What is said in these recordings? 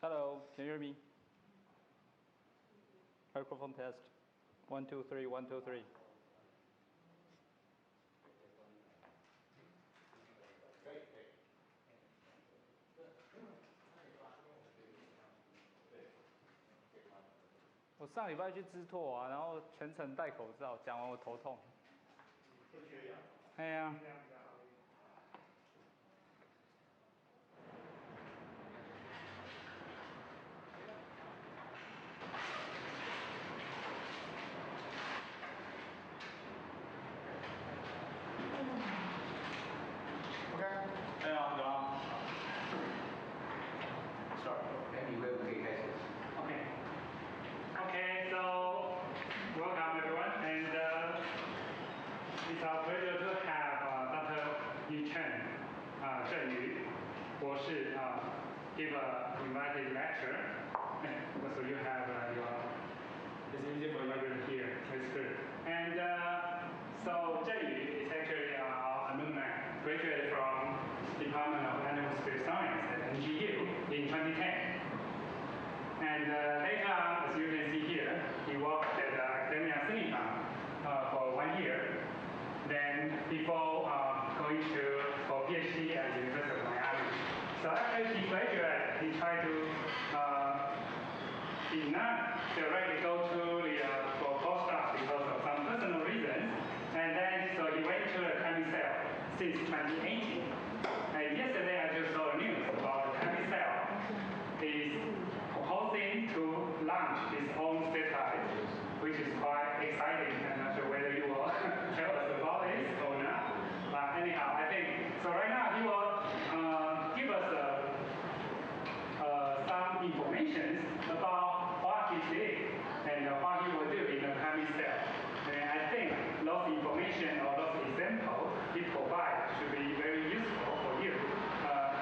Hello, can you hear me? Microphone test. 1, 2, 3, 1, 2, 3.我上礼拜去知拓啊，然后全程戴口罩，讲完我头痛。会缺氧。哎呀。OK。有啊。Start。你以为我可以开始 Okay, so welcome everyone, and it's our pleasure to have Dr. Yu Chen, Zhen Yu, 博士 give an invited lecture. So you have it's easy for you to hear. It's good. And so Zhen Yu is actually our alumni, graduated from Department of Atmospheric Science at NGU in 2010. And later on, as you can see here, he worked at Academia Sinica for 1 year. Then before going for PhD at the University of Miami. So after he graduated, he tried to did not directly go to for postdoc because of some personal reasons. And then so he went to ClimaCell since 2018. And yesterday I just saw the news about ClimaCell is proposing to launch its own satellite, which is quite exciting. I'm not sure whether you will tell us about this or not. But anyhow, I think, so right now he will give us some information about what he did and what he will do in the ClimaCell. And I think those information or those examples he provides should be very useful for you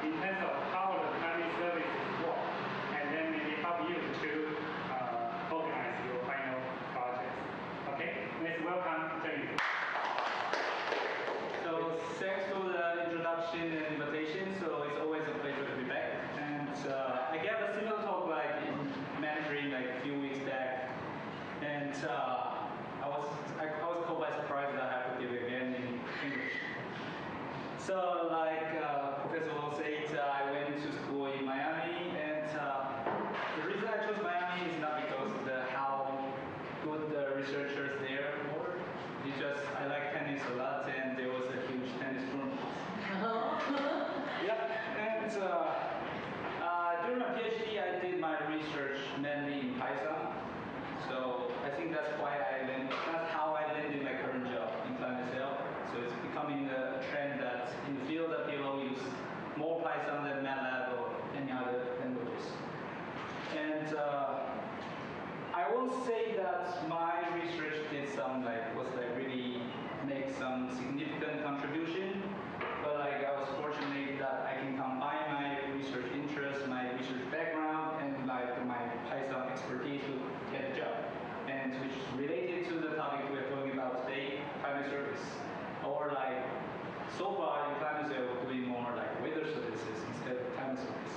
in terms of how the climate services work. And then maybe help you to organize your final projects. Okay, let's welcome Zhen Yu. So thanks for the introduction and invitation. So it's always a pleasure to be back. And I gave a similar talk like in Mandarin like a few weeks back. And I was caught by surprise that I have to give it again in English. So like Professor Lo said, I went to school in Miami, and the reason I chose Miami is not because of how good the researchers there were. It's just I like tennis a lot, and there was a huge tennis tournament. Yeah, and during my PhD, I did my research mainly in Python. So I think that's how I landed my current job in ClimaCell. So it's becoming a trend that in the field that people use more Python than MATLAB or any other languages. And I won't say that my research really make some significant contribution, but I was fortunate that I can combine my research interest, my research background, and my Python expertise to get a job, and which is related to the topic we're talking about today, climate service, or so far in ClimaCell we're doing more like weather services instead of climate service.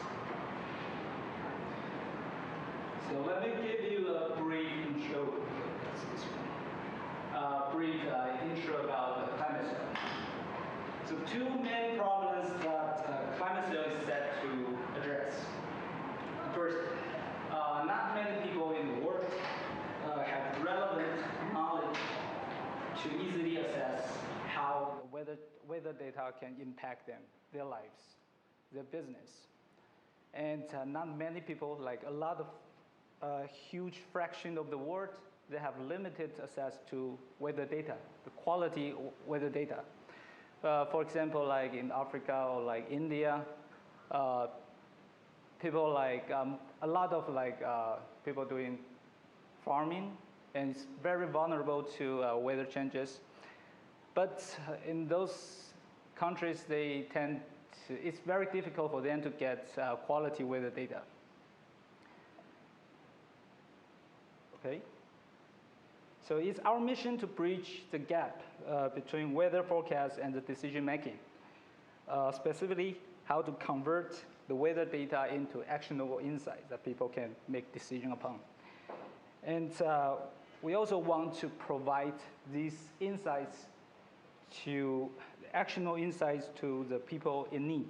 So let me give you a brief intro. Intro about the ClimaCell. So two main problems that ClimaCell is set to address. First, not many people in the world have relevant knowledge to easily assess how weather data can impact them, their lives, their business. And not many people, like a lot of a huge fraction of the world, they have limited access to weather data, the quality weather data. For example, like in Africa or like India, people a lot of people doing farming, and it's very vulnerable to weather changes. But in those countries, it's very difficult for them to get quality weather data. Okay. So it's our mission to bridge the gap between weather forecast and the decision making. Specifically, how to convert the weather data into actionable insights that people can make decisions upon. And we also want to provide these insights actionable insights to the people in need,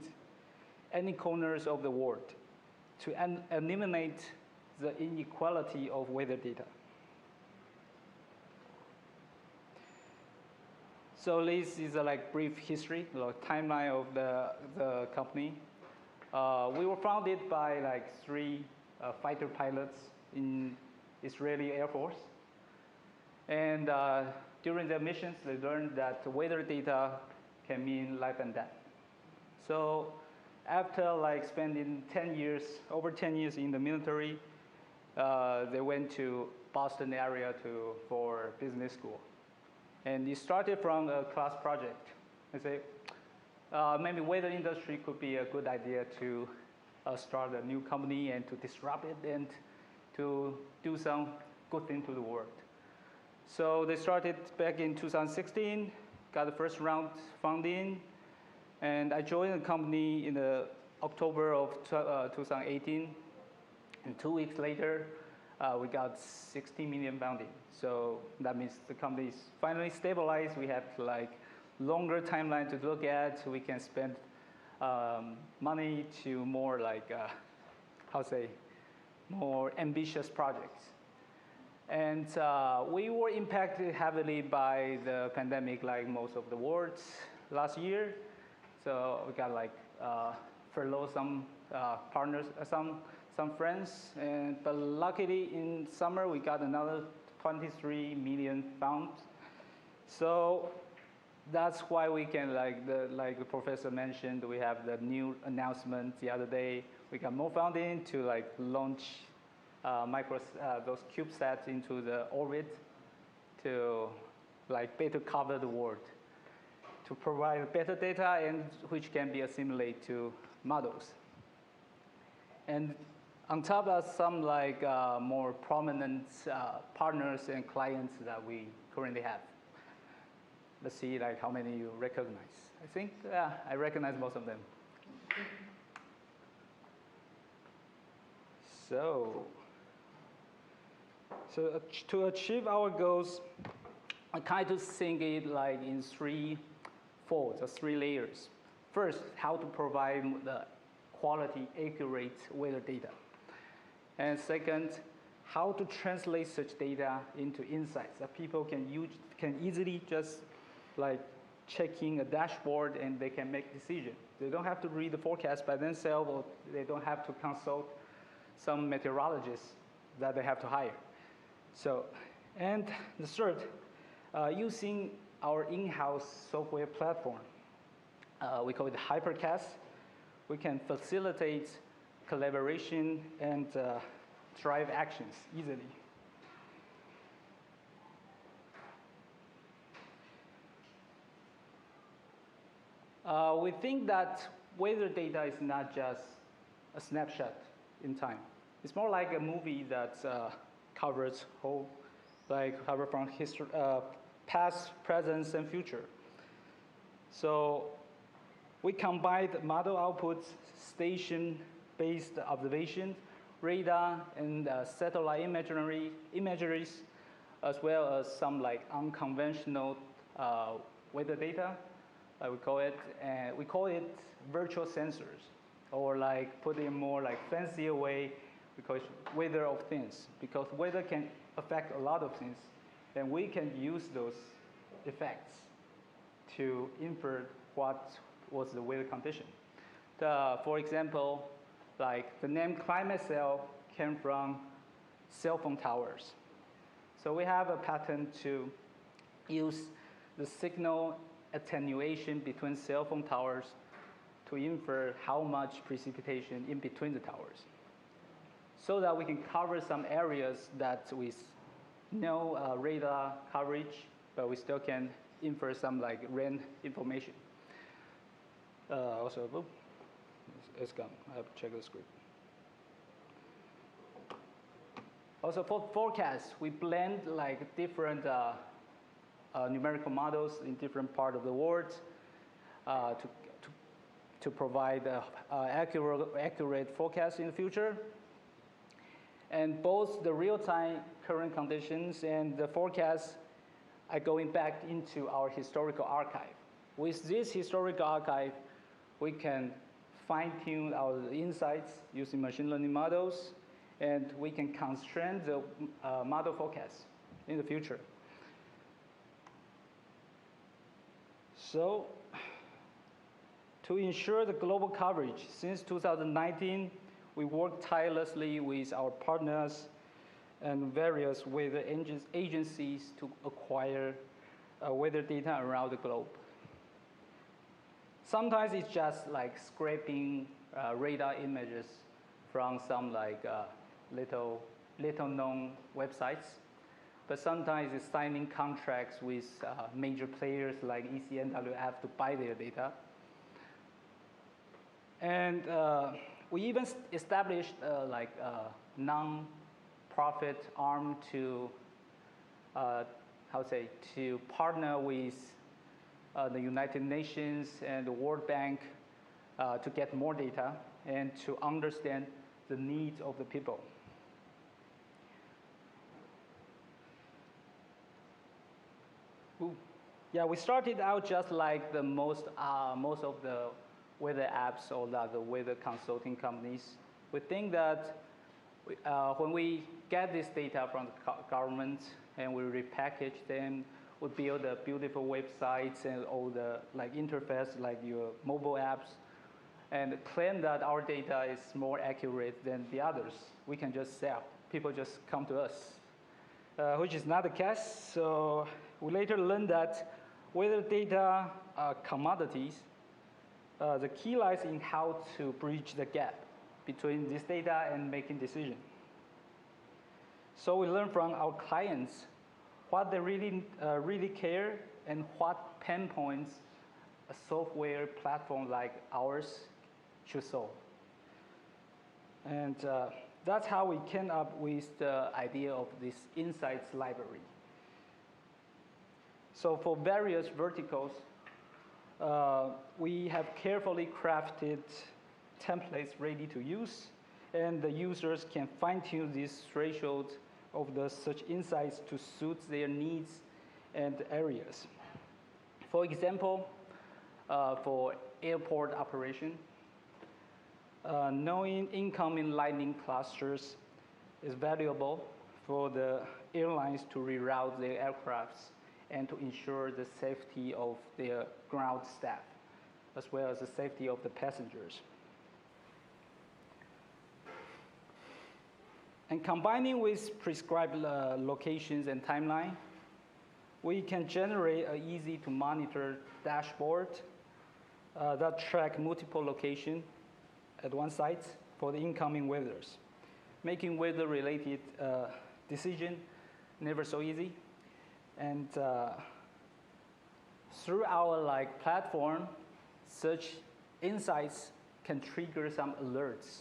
any corners of the world, to eliminate the inequality of weather data. So this is a brief history, timeline of the company. We were founded by 3 fighter pilots in Israeli Air Force. And during their missions, they learned that weather data can mean life and death. So after spending over 10 years in the military, they went to Boston area for business school. And it started from a class project. They say, maybe weather industry could be a good idea to start a new company and to disrupt it and to do some good thing to the world. So they started back in 2016, got the first round funding, and I joined the company in October of 2018. And 2 weeks later, we got 60 million funding. So that means the company is finally stabilized. We have longer timeline to look at. We can spend money to more more ambitious projects. And we were impacted heavily by the pandemic, like most of the world last year. So we got furlough some partners, some friends, but luckily in summer we got another 23 million funds. So that's why we can, like the professor mentioned, we have the new announcement the other day. We got more funding to launch those CubeSats into the orbit to better cover the world, to provide better data and which can be assimilated to models. And on top of some more prominent partners and clients that we currently have. Let's see how many you recognize. I think I recognize most of them. So to achieve our goals, I kind of think it in 3 folds or 3 layers. First, how to provide the quality, accurate weather data. And second, how to translate such data into insights that people can easily just checking a dashboard and they can make decisions. They don't have to read the forecast by themselves, or they don't have to consult some meteorologists that they have to hire. So, and the third, using our in-house software platform, we call it Hypercast. We can facilitate collaboration and drive actions easily. We think that weather data is not just a snapshot in time. It's more like a movie that covers cover from history, past, present, and future. So we combine the model outputs, station-based observation, radar, and satellite imageries, as well as some unconventional weather data. We call it virtual sensors, or put in more fancier way, we call it weather of things, because weather can affect a lot of things, and we can use those effects to infer what was the weather condition. For example, the name ClimaCell came from cell phone towers. So we have a pattern to use the signal attenuation between cell phone towers to infer how much precipitation in between the towers, so that we can cover some areas that with no radar coverage, but we still can infer some rain information. Also, it's gone. I have to check the script. Also for forecasts, we blend different numerical models in different parts of the world to to provide accurate forecast in the future. And both the real-time current conditions and the forecast are going back into our historical archive. With this historical archive, we can fine-tune our insights using machine learning models, and we can constrain the model forecast in the future. So, to ensure the global coverage, since 2019, we worked tirelessly with our partners and various weather agencies to acquire weather data around the globe. Sometimes it's just like scraping radar images from some like little known websites. But sometimes it's signing contracts with major players like ECNWF to buy their data. And we even established like a non-profit arm to, to partner with the United Nations and the World Bank to get more data and to understand the needs of the people. Ooh. Yeah, we started out just like the most of the weather apps or the weather consulting companies. We think that when we get this data from the government and we repackage them, we build a beautiful websites and all the like interface like your mobile apps, and claim that our data is more accurate than the others. We can just sell. People just come to us, which is not the case. So we later learned that weather data are commodities. The key lies in how to bridge the gap between this data and making decisions. So we learn from our clients what they really care and what pain points a software platform like ours should solve. And that's how we came up with the idea of this insights library. So for various verticals, we have carefully crafted templates ready to use, and the users can fine-tune these thresholds of the search insights to suit their needs and areas. For example, for airport operation, knowing incoming lightning clusters is valuable for the airlines to reroute their aircrafts and to ensure the safety of their ground staff, as well as the safety of the passengers. And combining with prescribed locations and timeline, we can generate an easy-to-monitor dashboard that track multiple locations at one site for the incoming weathers, making weather-related decision never so easy. And through our platform, search insights can trigger some alerts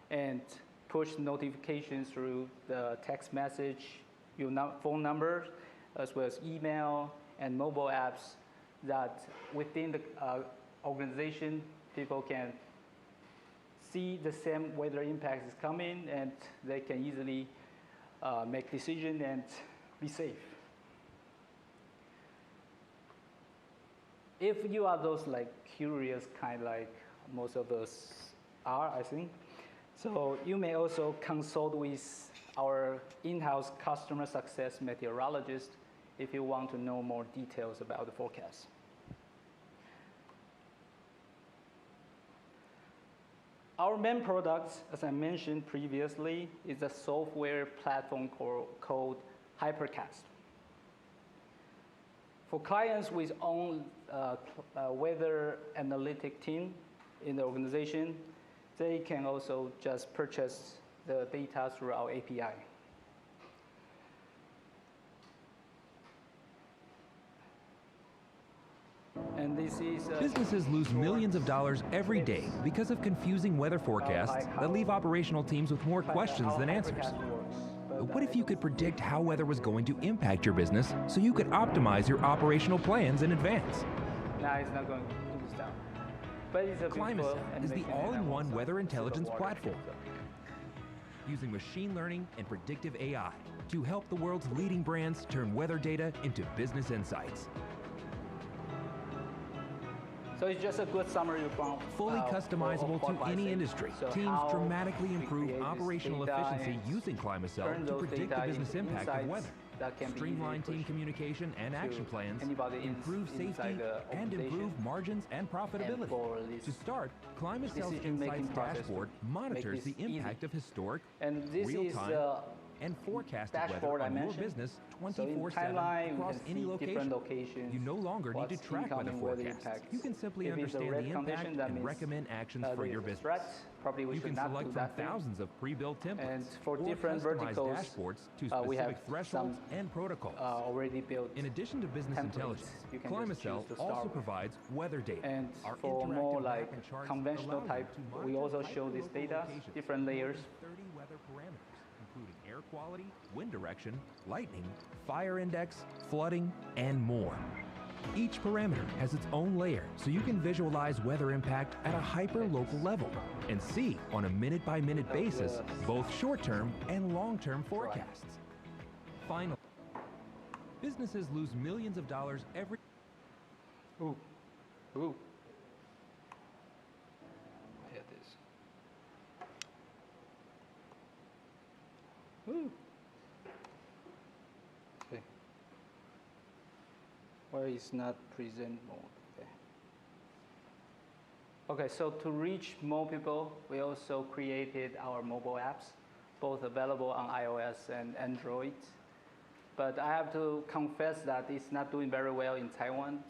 and push notifications through the text message, your phone number, as well as email and mobile apps that within the organization, people can see the same weather impact is coming, and they can easily make decisions and be safe. If you are those curious kind, like most of us are, I think, so you may also consult with our in-house customer success meteorologist if you want to know more details about the forecast. Our main product, as I mentioned previously, is a software platform called Hypercast. For clients with own weather analytic team in the organization, they can also just purchase the data through our API. And this is businesses lose millions of dollars every day because of confusing weather forecasts that leave operational teams with more questions than answers. What if you could predict how weather was going to impact your business so you could optimize your operational plans in advance? No, it's not going to do this down. But it's a beautiful ClimaCell is the animation, and all-in-one also weather super intelligence water. platform, using machine learning and predictive AI to help the world's leading brands turn weather data into business insights. So it's just a good summary from Fully customizable of what to I any said. industry, So teams how dramatically we improve create this operational data efficiency and using ClimaCell turn to those predict the data business into impact of insights weather, that can be streamline easily team pushed communication and to action plans, anybody improve inside safety, the and improve organization. margins and profitability. for this To start, ClimaCell's decision-making Insights process dashboard to monitors the make this impact of historic, And this is real-time, the and forecasted dashboard weather I on your mentioned. business So in 24/7 timeline, we across can any see different location. locations. You no longer need to what's track weather incoming weather forecasts. impacts. You can simply If it's a understand red the impact condition, that and means, recommend actions for there your is a business. threat. Probably we You should can not select do from that thing. thousands of pre-built templates And for or different customized verticals, dashboards to we have specific thresholds some, and protocols. Already built. In addition to business templates intelligence, you can just ClimaCell choose to start also with. provides weather data. And Our for more interactive map like and charts conventional allow you type, to we monitor also show this hyperlocal data, locations different with more layers. than 30 weather parameters, including air quality, wind direction, lightning, fire index, flooding, and more. Each parameter has its own layer, so you can visualize weather impact at a hyper-local level and see on a minute-by-minute basis both short-term and long-term forecasts. Finally, businesses lose millions of dollars every... Ooh. Here it is. Ooh. Okay. Where is not present mode? Okay. Okay, so to reach more people, we also created our mobile apps, both available on iOS and Android. But I have to confess that it's not doing very well in Taiwan,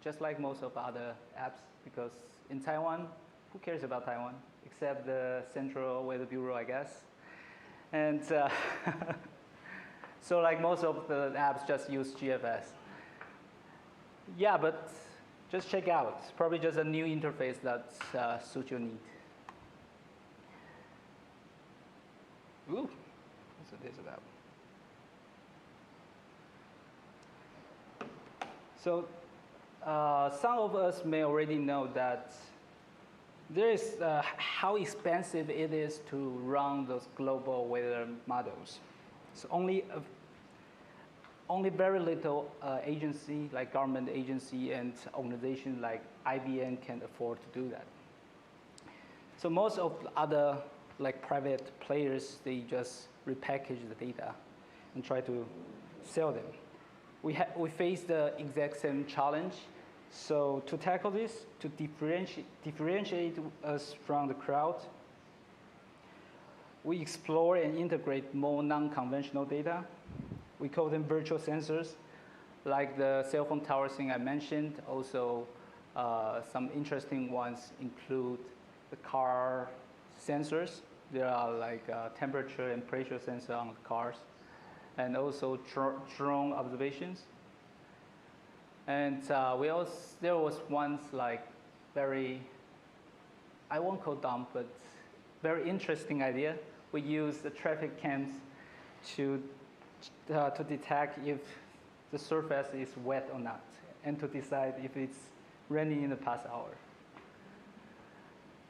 just like most of other apps, because in Taiwan, who cares about Taiwan? Except the Central Weather Bureau, I guess. And so like most of the apps just use GFS. Yeah, but just check out. It's probably just a new interface that suits your need. Ooh, what's this about? So some of us may already know that there is how expensive it is to run those global weather models. So only very little agency, like government agency and organization like IBM can afford to do that. So most of the other like private players, they just repackage the data and try to sell them. We face the exact same challenge. So to tackle this, to differentiate us from the crowd, we explore and integrate more non-conventional data. We call them virtual sensors, like the cell phone tower thing I mentioned. Also, some interesting ones include the car sensors. There are like temperature and pressure sensor on the cars, and also drone observations. And there was once like very, I won't call dumb, but very interesting idea. We use the traffic cams to detect if the surface is wet or not, and to decide if it's raining in the past hour.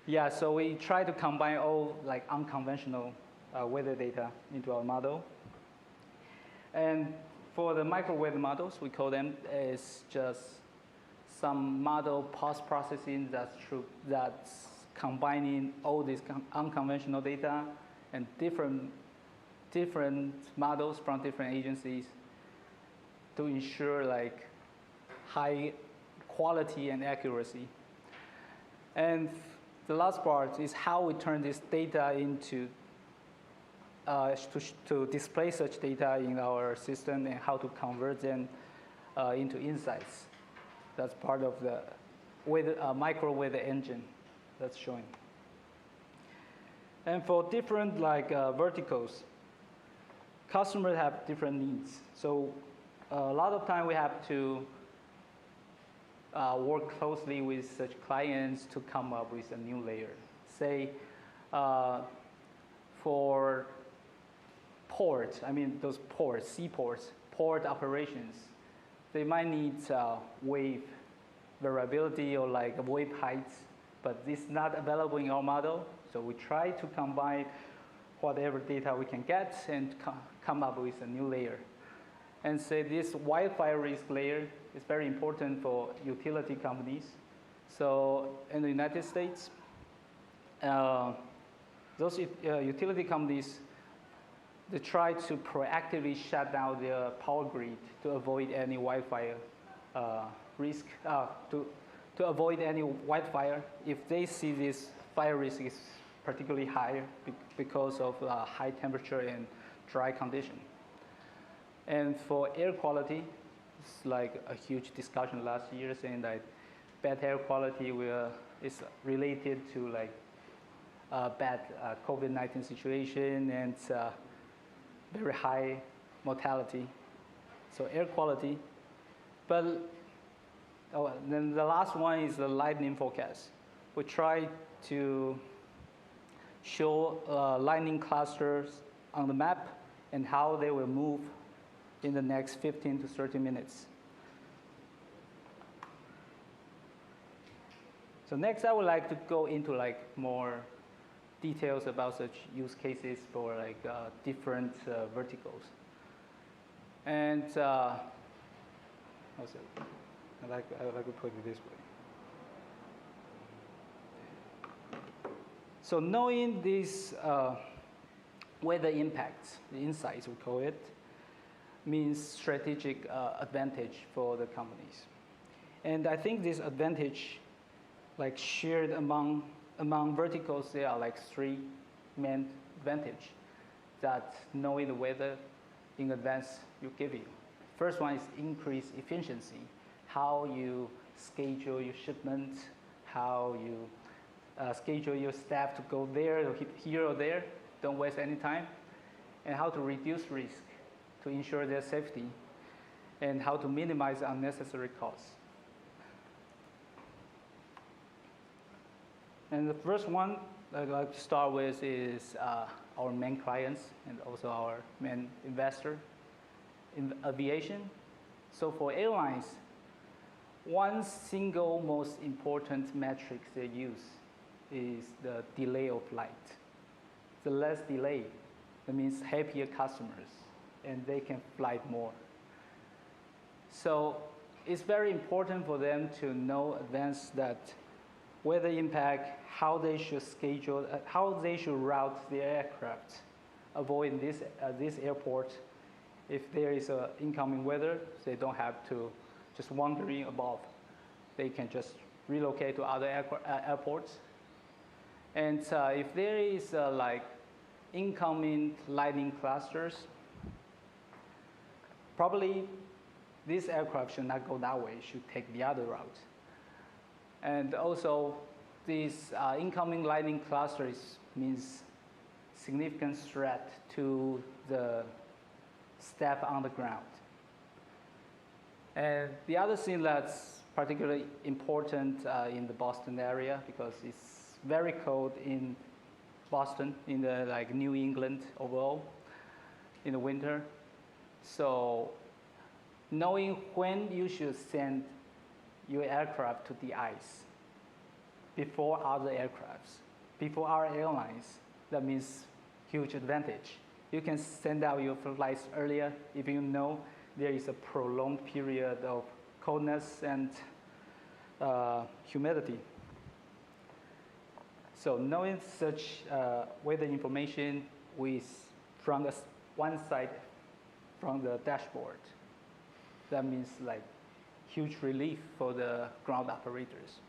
Yeah, so we try to combine all like unconventional weather data into our model. And for the micro weather models, we call them as just some model post-processing that's combining all these unconventional data and different models from different agencies to ensure like high quality and accuracy. And the last part is how we turn this data into to display such data in our system and how to convert them into insights. That's part of the micro weather engine that's showing. And for different like verticals, customers have different needs. So a lot of time we have to work closely with such clients to come up with a new layer. Say for port, I mean those ports, seaports, port operations, they might need wave variability or like wave heights but this is not available in our model. So we try to combine whatever data we can get and come up with a new layer. And say this wildfire risk layer is very important for utility companies. So in the United States, those utility companies, they try to proactively shut down their power grid to avoid any wildfire risk, to avoid any wildfire if they see this fire risk is particularly high because of high temperature and dry condition. And for air quality, it's like a huge discussion last year saying that bad air quality is related to like bad COVID-19 situation and very high mortality. So air quality. But then the last one is the lightning forecast. We try to show lightning clusters on the map and how they will move in the next 15 to 30 minutes. So next, I would like to go into like more details about such use cases for like different verticals. And I like to put it this way. So knowing these weather impacts, the insights we call it, means strategic advantage for the companies. And I think this advantage, like shared among verticals, there are like three main advantage that knowing the weather in advance will give you. First one is increased efficiency, how you schedule your shipment, how you schedule your staff to go there, or here or there, don't waste any time, and how to reduce risk to ensure their safety, and how to minimize unnecessary costs. And the first one I'd like to start with is our main clients and also our main investor in aviation. So for airlines, one single most important metric they use is the delay of flight. The less delay, that means happier customers, and they can fly more. So it's very important for them to know advance that weather impact, how they should schedule, how they should route their aircraft, avoid this airport. If there is incoming weather, they don't have to just wandering above. They can just relocate to other airports. And if there is like incoming lightning clusters, probably this aircraft should not go that way, should take the other route. And also, this incoming lightning clusters means significant threat to the staff on the ground. And the other thing that's particularly important in the Boston area, because it's very cold in Boston, in the like New England overall, in the winter. So knowing when you should send your aircraft to the ice before other aircrafts, before our airlines, that means huge advantage. You can send out your flights earlier if you know there is a prolonged period of coldness and humidity. So knowing such weather information from one side, from the dashboard, that means like huge relief for the ground operators.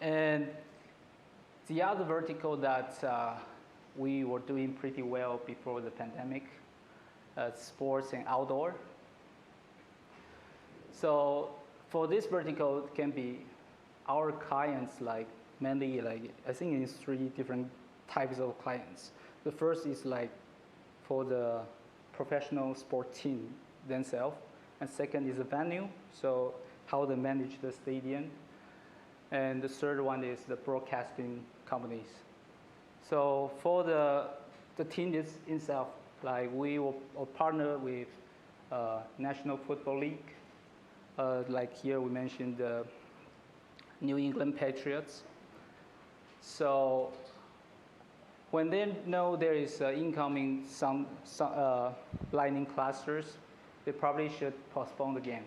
And the other vertical that we were doing pretty well before the pandemic, sports and outdoor. So for this vertical, it can be our clients, like mainly like, I think it's three different types of clients. The first is like for the professional sport team themselves. And second is the venue, so how they manage the stadium. And the third one is the broadcasting companies. So for the team itself, like we will partner with National Football League. Like here we mentioned the New England Patriots. So when they know there is incoming some lightning clusters, they probably should postpone the game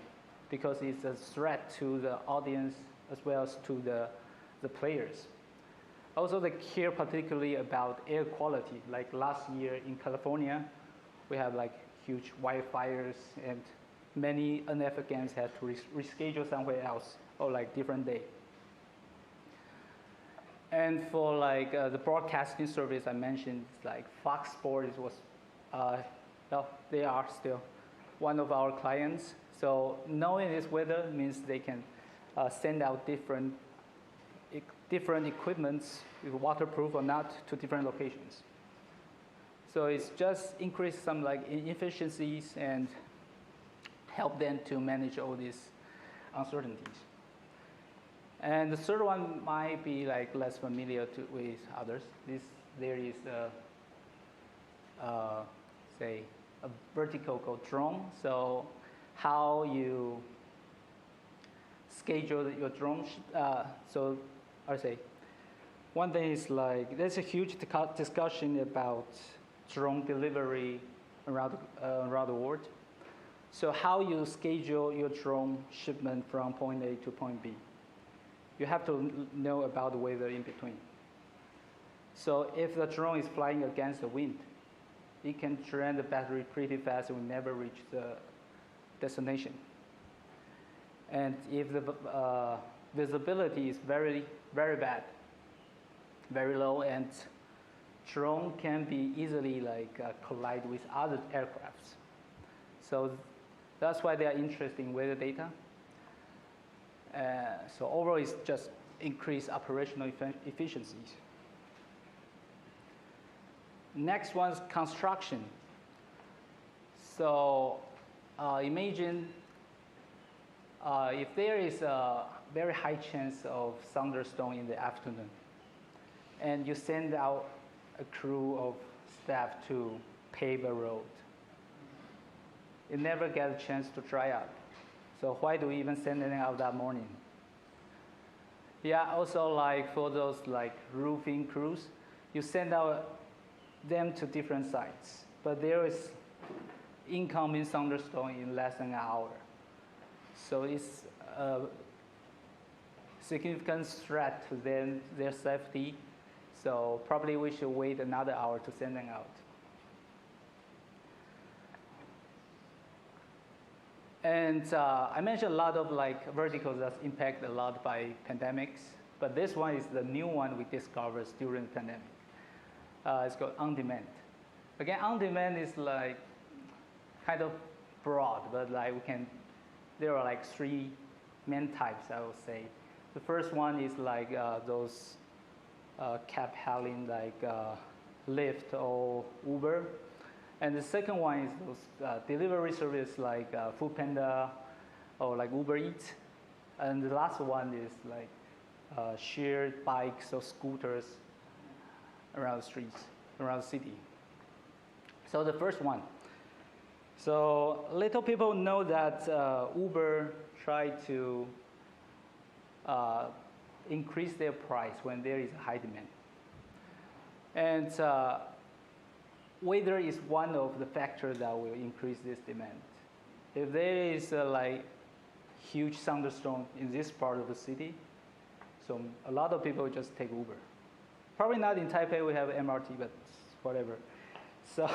because it's a threat to the audience as well as to the players. Also, they care particularly about air quality. Like last year in California, we have like huge wildfires and many NFL games had to reschedule somewhere else or like different day. And for like the broadcasting service I mentioned, like Fox Sports was, well, they are still one of our clients. So knowing this weather means they can send out different equipments, waterproof or not, to different locations. So it's just increase some like inefficiencies and help them to manage all these uncertainties. And the third one might be like less familiar with others. There is say a vertical called drone. So how you schedule your drone. So I say one thing is like there's a huge discussion about drone delivery around the world. So how you schedule your drone shipment from point A to point B. You have to know about the weather in between. So if the drone is flying against the wind, it can drain the battery pretty fast and will never reach the destination. And if the visibility is very, very bad, very low, and drone can be easily like collide with other aircrafts. So that's why they are interested in weather data. So overall, it's just increase operational efficiencies. Next one's construction. So imagine if there is a very high chance of thunderstorm in the afternoon, and you send out a crew of staff to pave a road. You never get a chance to dry up. So why do we even send them out that morning? Yeah, also like for those like roofing crews, you send out them to different sites, but there is incoming thunderstorm in less than an hour. So it's a significant threat to their safety. So probably we should wait another hour to send them out. And I mentioned a lot of like verticals that's impacted a lot by pandemics, but this one is the new one we discovered during the pandemic. It's called on-demand. Again, on-demand is like kind of broad, but like there are like three main types, I would say. The first one is like those cab hailing like Lyft or Uber. And the second one is those delivery service like Foodpanda or like Uber Eats. And the last one is like shared bikes or scooters around the streets, around the city. So the first one. So little people know that Uber tried to increase their price when there is a high demand. And weather is one of the factors that will increase this demand. If there is like huge thunderstorm in this part of the city, so a lot of people just take Uber. Probably not in Taipei, we have MRT, but whatever. So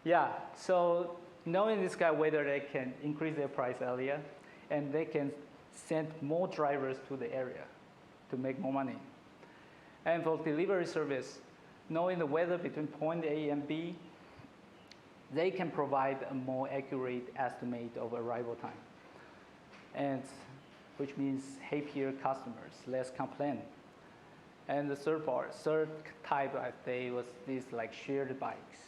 yeah, so knowing this kind of weather, they can increase their price earlier, and they can send more drivers to the area to make more money. And for delivery service, knowing the weather between point A and B, they can provide a more accurate estimate of arrival time. And which means happier customers, less complaint. And the third type I say was these like shared bikes.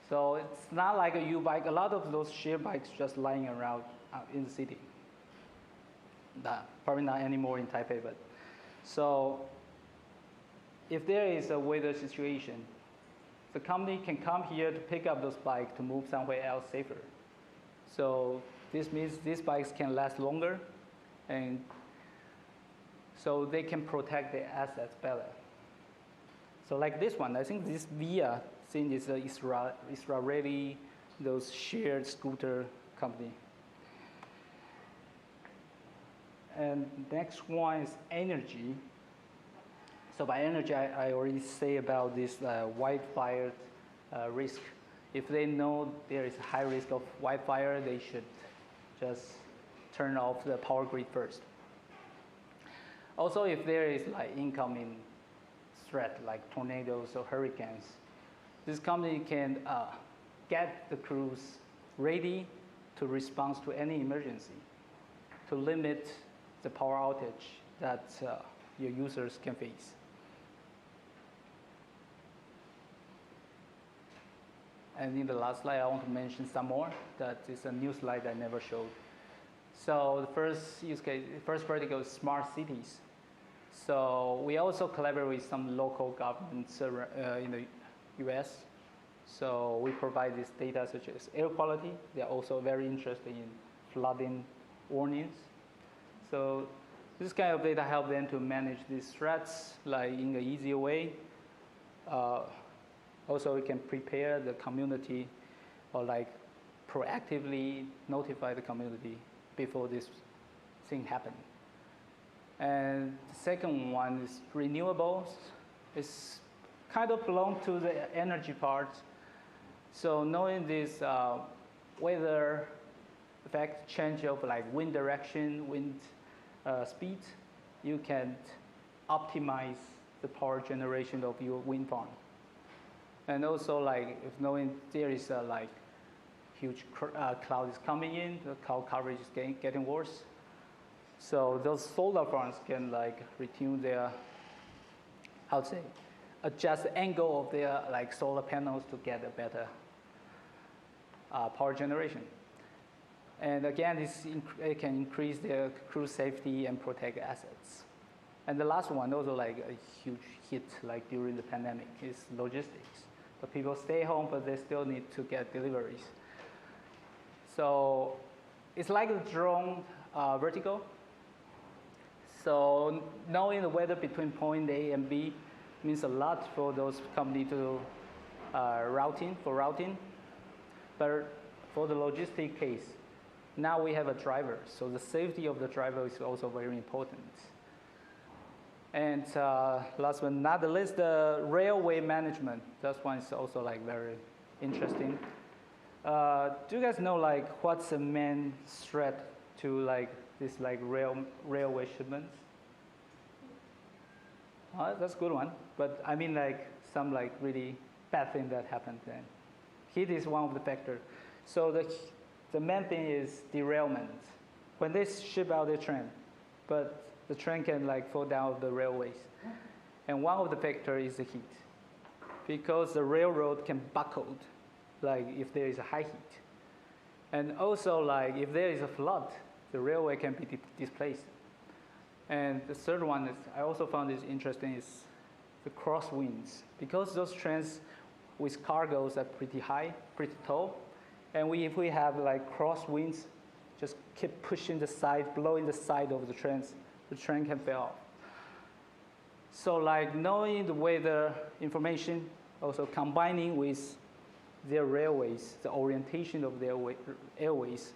So it's not like a U-bike. A lot of those shared bikes just lying around in the city. Probably not anymore in Taipei, but so if there is a weather situation, the company can come here to pick up those bikes to move somewhere else safer. So this means these bikes can last longer and so they can protect their assets better. So like this one, I think this VIA thing is Israeli, those shared scooter company. And next one is energy. So by energy, I already say about this wildfire risk. If they know there is a high risk of wildfire, they should just turn off the power grid first. Also, if there is like incoming threat like tornadoes or hurricanes, this company can get the crews ready to respond to any emergency, to limit the power outage that your users can face. And in the last slide, I want to mention some more. That is a new slide I never showed. So the first use case, first vertical is smart cities. So we also collaborate with some local governments in the US. So we provide this data such as air quality. They're also very interested in flooding warnings. So this kind of data help them to manage these threats like in an easier way. Also, we can prepare the community or like proactively notify the community before this thing happens. And the second one is renewables. It's kind of belong to the energy part. So knowing this weather effect change of like wind direction, wind speed, you can optimize the power generation of your wind farm. And also, like, if knowing there is a like huge cloud is coming in, the cloud coverage is getting worse. So those solar farms can like retune their, how to say, adjust the angle of their like solar panels to get a better power generation. And again, it can increase their crew safety and protect assets. And the last one, also like a huge hit like during the pandemic, is logistics. So people stay home, but they still need to get deliveries. So it's like a drone vertical. So knowing the weather between point A and B means a lot for those companies to routing. But for the logistic case, now we have a driver. So the safety of the driver is also very important. And last but not the least, the railway management. That one is also like very interesting. Do you guys know like what's the main threat to like this like railway shipments? That's a good one. But I mean like some like really bad thing that happened then. Heat is one of the factors. So the main thing is derailment. When they ship out their train, but the train can like fall down the railways. And one of the factors is the heat. Because the railroad can buckle, like if there is a high heat. And also like if there is a flood, the railway can be displaced. And the third one is, I also found this interesting, is the crosswinds. Because those trains with cargoes are pretty high, pretty tall. And if we have like crosswinds, just keep pushing the side, blowing the side of the train can fail off. So like knowing the weather information, also combining with their railways, the orientation of their airways,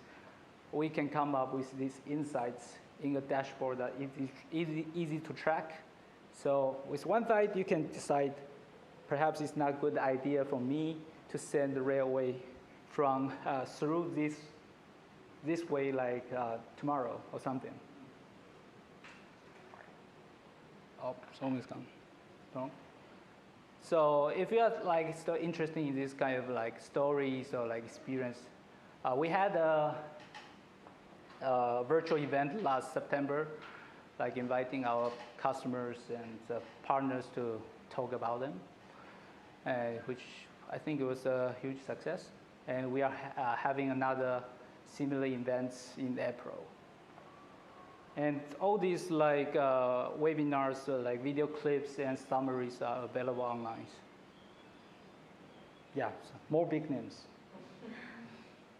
we can come up with these insights in a dashboard that is easy to track. So with one side, you can decide perhaps it's not a good idea for me to send the railway from through this way like tomorrow or something. Oh, someone's gone. No? So if you are like still interested in this kind of like stories or like experience, we had a virtual event last September, like inviting our customers and partners to talk about them, which I think it was a huge success. And we are having another similar events in April. And all these like webinars, like video clips and summaries are available online. Yeah, so more big names.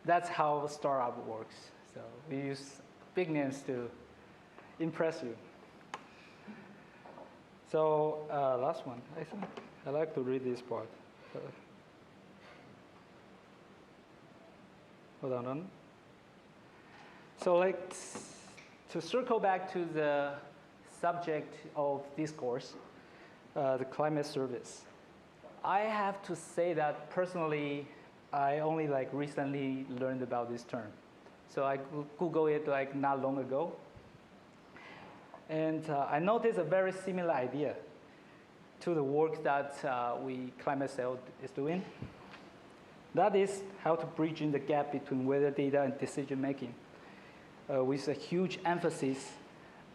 That's how startup works. So we use big names to impress you. So last one, I think I like to read this part. Hold on. So like to circle back to the subject of this course, the climate service. I have to say that personally, I only like recently learned about this term. So I Googled it like not long ago. And I noticed a very similar idea to the work that ClimaCell is doing. That is how to bridge in the gap between weather data and decision making, with a huge emphasis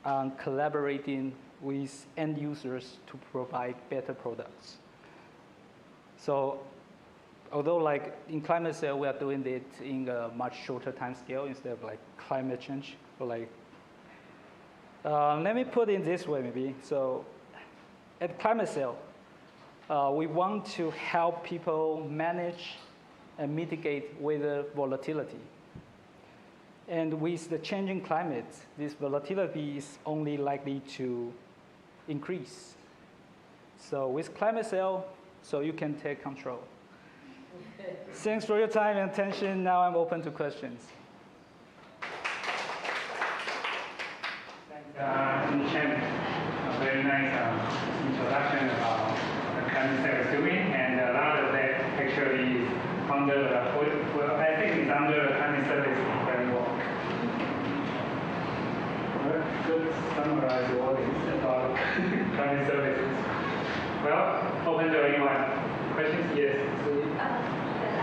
on collaborating with end users to provide better products. So although like in ClimaCell, we are doing it in a much shorter time scale instead of like climate change, or like, let me put it this way maybe. So at ClimaCell, we want to help people manage and mitigate weather volatility. And with the changing climate, this volatility is only likely to increase. So with ClimaCell, so you can take control. Thanks for your time and attention. Now I'm open to questions. Thanks, Chen. A very nice introduction about what ClimaCell is doing, and a lot of that actually is under the, I think it's under the climate service framework. Good summarize what is about climate services. Well, open to anyone. Questions? Yes. I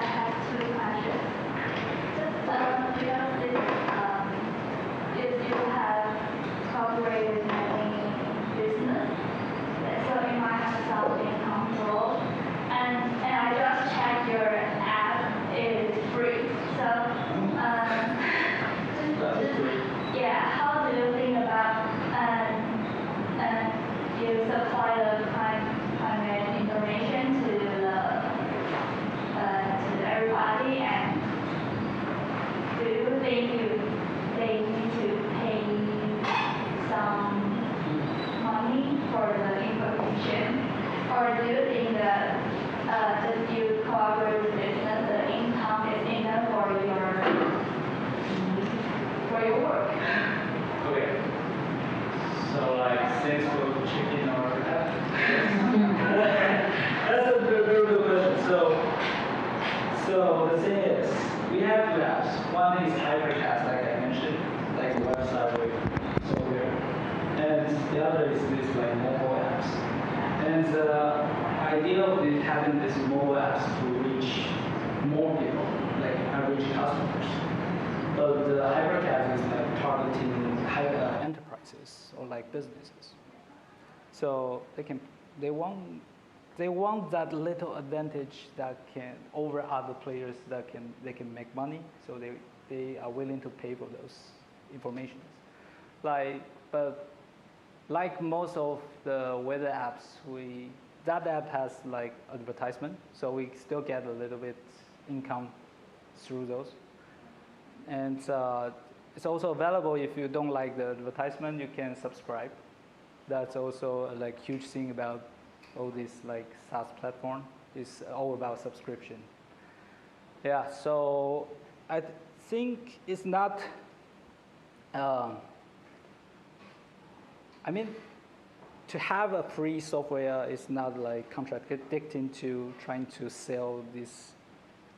have two questions. Just if you have cooperated many business, so you might have some in control. And I just checked your app, it is free. So yeah, how do you think about you supply the climate information to everybody, and do you think they need to pay some money for the information, or do you think that if you cooperate with business, the income is enough for your work? Okay. So like, thanks for checking our app. That's a very good question. So the thing is, we have two apps. One is Hypercast, like I mentioned, like the website with software, and the other is this like mobile apps. And the idea of this, having this mobile apps to reach more people, like average customers. But the Hypercast is like targeting Enterprises or like businesses. So they want that little advantage that can over other players that they can make money. So they are willing to pay for those information. But like most of the weather apps, that app has like advertisement, so we still get a little bit income through those. And it's also available if you don't like the advertisement, you can subscribe. That's also a like huge thing about all this like SaaS platform. It's all about subscription. Yeah, so I think it's not. I mean, to have a free software is not like contradicting to trying to sell these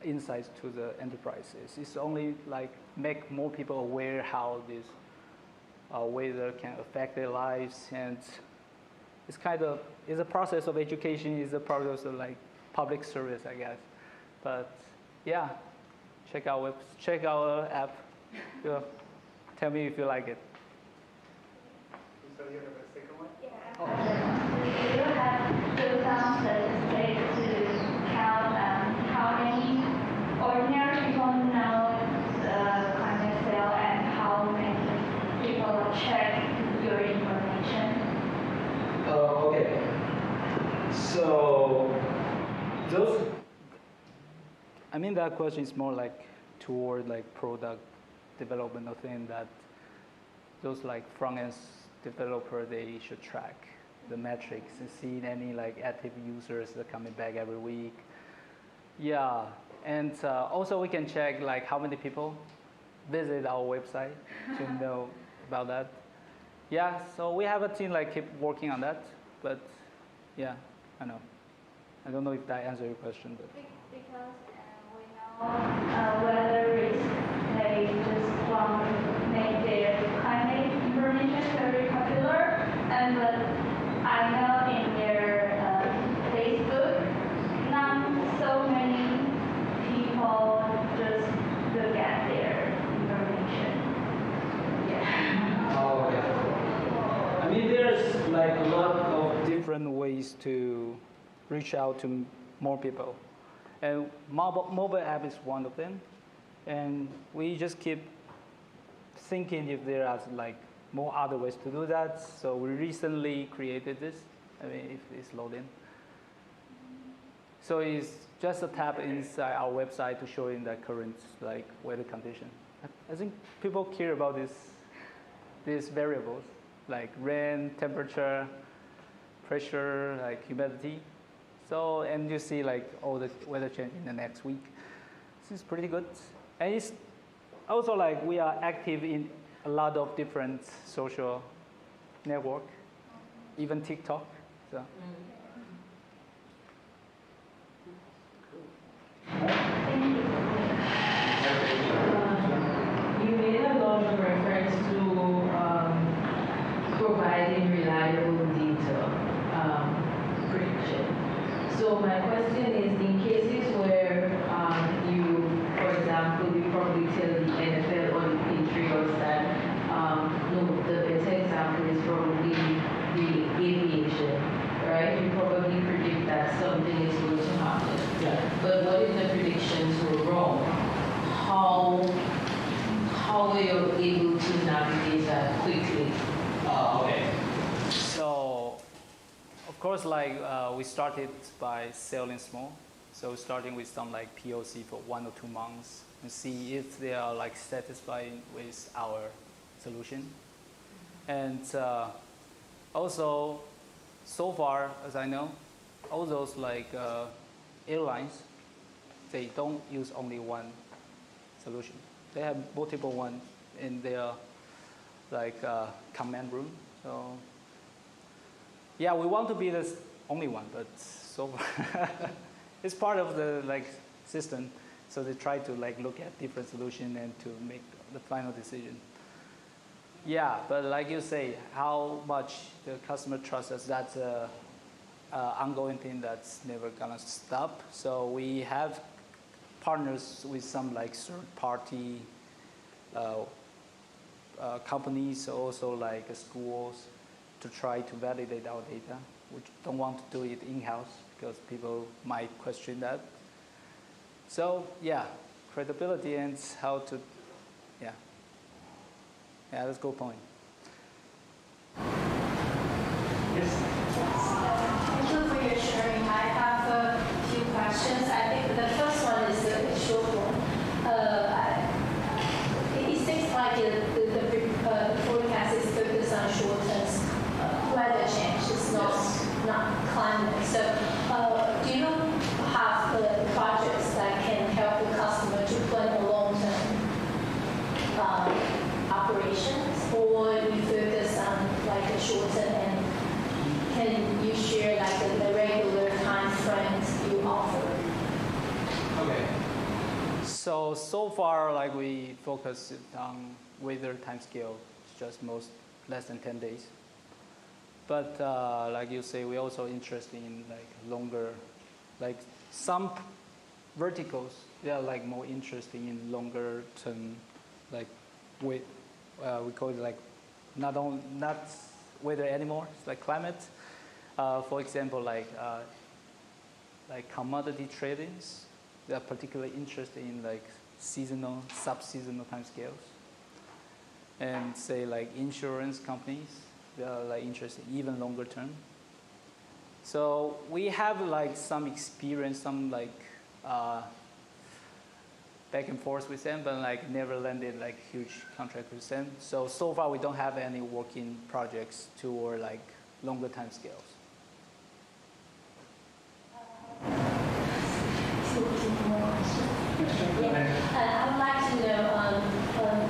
insights to the enterprises. It's only like make more people aware how this weather can affect their lives, and it's a process of education. It's a process of like public service, I guess. But yeah, check our app. Yeah. Tell me if you like it. So you have a second one? Yeah. Do you have some statistics to count how many ordinary people know the ClimaCell and how many people check your information? Okay. So I mean, that question is more like toward like product development of thing that those like front-end developer, they should track. the metrics and seeing any like active users that are coming back every week. Yeah, and also we can check like how many people visit our website to know about that. Yeah, so we have a team like keep working on that, but yeah, I know. I don't know if that answers your question, but. Because we know weather risk, they just want to make their climate information very popular, and I know in their Facebook, not so many people just look at their information. Yeah. Oh, yeah. I mean, there's like a lot of different ways to reach out to more people. And mobile app is one of them. And we just keep thinking if there are like more other ways to do that. So we recently created this. I mean, if it's loading. So it's just a tab inside our website to show in the current like weather condition. I think people care about these variables like rain, temperature, pressure, like humidity. So, and you see like all the weather change in the next week. This is pretty good. And it's also like we are active in a lot of different social network, even TikTok. So. You made a lot of reference to providing reliable data prediction. So my question is, in cases where you, for example, you probably tell the NFL or the Patriots that, no, the better example is probably the aviation, right? You probably predict that something is going to happen. Yeah. But what if the predictions were wrong? How were you able to navigate that quickly? Okay. So, of course, like we started by selling small. So starting with some like POC for 1 or 2 months and see if they are like satisfied with our solution. And also, so far as I know, all those like airlines, they don't use only one solution. They have multiple ones in their like command room. So yeah, we want to be the only one, but so far it's part of the like system. So they try to like look at different solutions and to make the final decision. Yeah, but like you say, how much the customer trusts us, that's a ongoing thing that's never gonna stop. So we have partners with some like third-party companies, also like schools, to try to validate our data. We don't want to do it in-house because people might question that. So yeah, credibility and how to, yeah, that's a good point. Yes. Thank you for your sharing. I have a few questions. I think the first one is a short one. It seems like the forecast is focused on short-term weather change. It's not climate. So do you have projects that can help the customer to plan a long-term operations, or you focus on like a short-term? And can you share like the regular time frames you offer? Okay. So far, like we focus on weather time scale, it's just less than 10 days. But like you say, we're also interested in like longer, like some verticals, they are like more interested in longer term, like we call it like not weather anymore, it's like climate. For example, like commodity tradings, they are particularly interested in like seasonal, sub-seasonal time scales. And say like insurance companies, they are like interested even longer term. So we have like some experience, some like back and forth with them, but like never landed like huge contract with them. So far we don't have any working projects toward like longer time scales. I would like to know,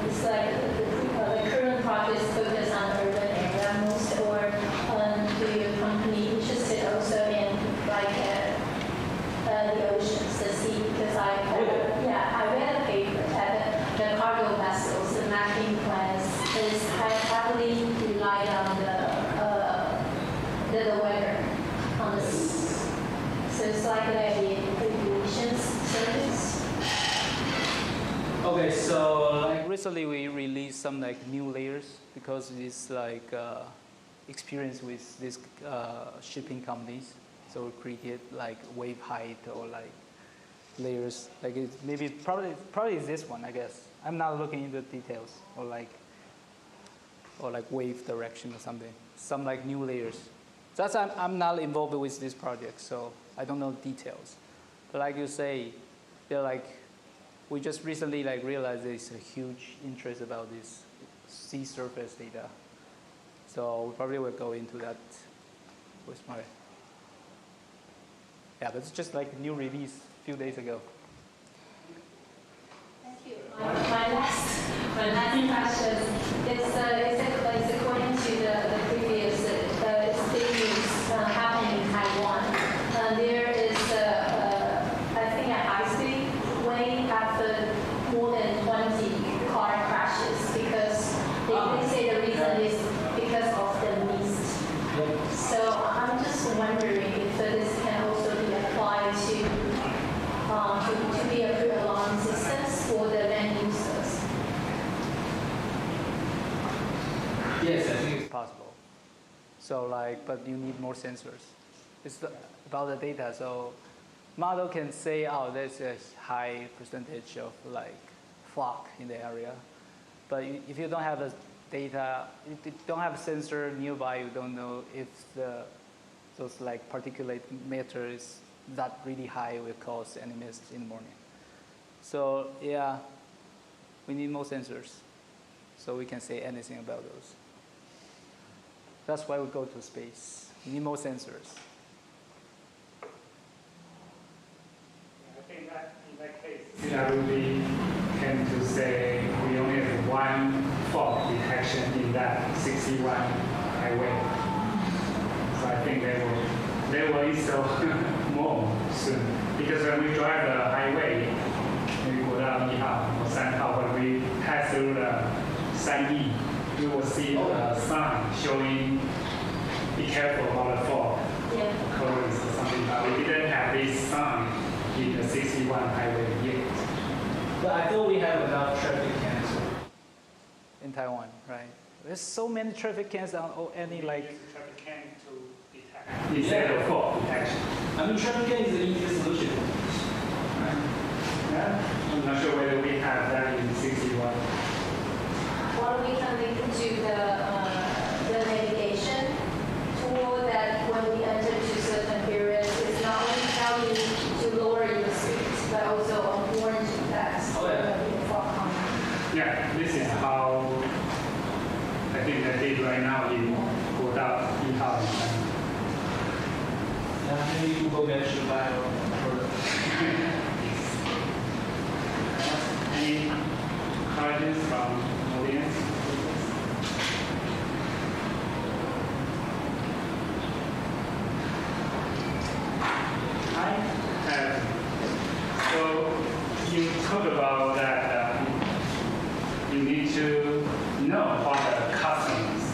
it's like the current projects focus on urban area most, or do your company interested also in like the oceans, the sea? Because I read a paper that the cargo vessels, the mapping plans is heavily relied on the weather on the sea. So it's like the aviation service. Okay, so like recently we released some like new layers because it's like experience with these shipping companies. So we created like wave height or like layers. Like it's maybe probably is this one, I guess. I'm not looking into details or like wave direction or something. Some like new layers. That's I'm not involved with this project, so I don't know details. But like you say, they're like. We just recently like realized there's a huge interest about this sea surface data. So we probably will go into that with my, but it's just like a new release a few days ago. Thank you. My last question is according to the previous experience happening in Taiwan. There is I think a high-speed way after more than 20 car crashes because they say the reason is because of the mist. So I'm just wondering if this can also be applied to be a pre-alarm systems for the land users. Yes, I think it's possible. So like, but you need more sensors. It's about the data. So model can say, oh, there's a high percentage of like flock in the area. But if you don't have the data, if you don't have a sensor nearby, you don't know if those like particulate matter is that really high will cause any mist in the morning. So yeah, we need more sensors so we can say anything about those. That's why we go to space. We need more sensors. I think that in that case, CWB came to say we only have one fault detection in that 61 highway. So I think they will install more soon. Because when we drive the highway, maybe 国道1号or 3号, when we pass through the 3E, you will see the sign showing be careful about the fog occurrence or something. But we didn't have this sign in the 61 highway yet. But I thought we have enough traffic cams in Taiwan, right? There's so many traffic cams on any like. Use the traffic cam to detect instead of fog detection. I mean, traffic cam is the easiest solution. Right? Yeah. I'm not sure whether we have that in 61. Or we can link to the navigation tool that when we enter to certain areas, it's not only tell you to lower your speeds, but also warn you that the fog coming. Yeah, this is how I think they did right now in 国道1号. Yeah, maybe Google Maps should buy or Any questions from audience? I have. So you talk about that you need to know what the customers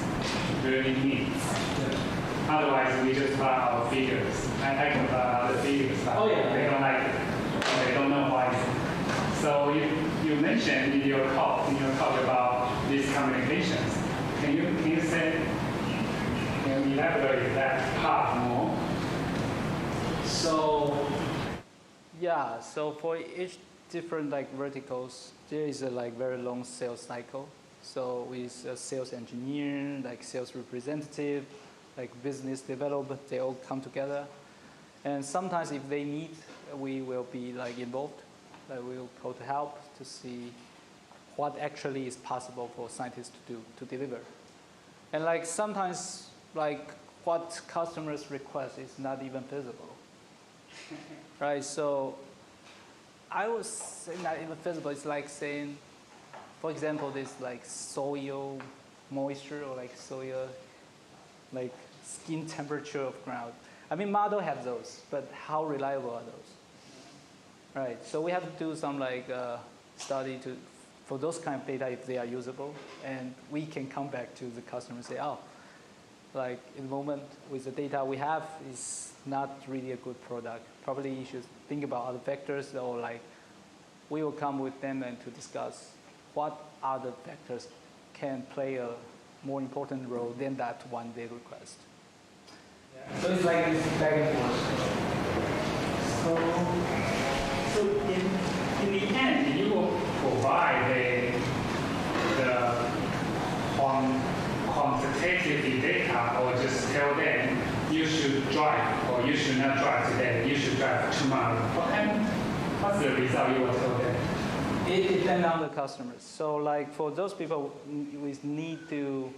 really need. Otherwise, we just put our figures. I can put other figures, but they don't like it. Or they don't know why. So you mentioned in your talk about these communications. Can you elaborate that part more? So yeah, so for each different like verticals, there is a like very long sales cycle. So with a sales engineer, like sales representative, like business development, they all come together. And sometimes if they meet, we will be like involved. Like we will go to help to see what actually is possible for scientists to do, to deliver. And like sometimes like what customers request is not even feasible, right? So I would say not even feasible. It's like saying, for example, this like soil moisture or like soil, like skin temperature of ground. I mean, model have those, but how reliable are those? Right. So we have to do some like study for those kind of data if they are usable, and we can come back to the customer and say, oh, like in the moment with the data we have is not really a good product. Probably you should think about other factors, or like we will come with them and to discuss what other factors can play a more important role than that one they request. Yeah. So it's like this back and forth. So in the end, you will provide the quantitative data, or just tell them you should drive or you should not drive today, you should drive tomorrow. What's the result you will tell them? It depends on the customers. So like for those people with need to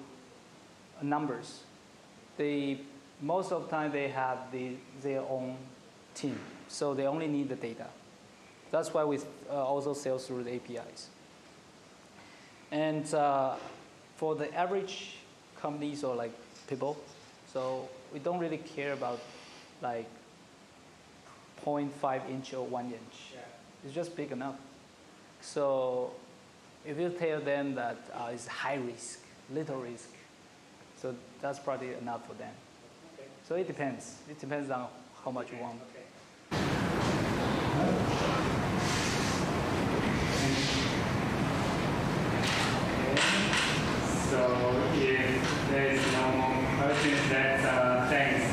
numbers, most of the time they have their own team. So they only need the data. That's why we also sell through the APIs. And for the average companies or like people, so we don't really care about like 0.5 inch or 1 inch. Yeah. It's just big enough. So if you tell them that it's high risk, little risk, so that's probably enough for them. Okay. So it depends. It depends on how much you want. Okay. So if there is no more questions, thanks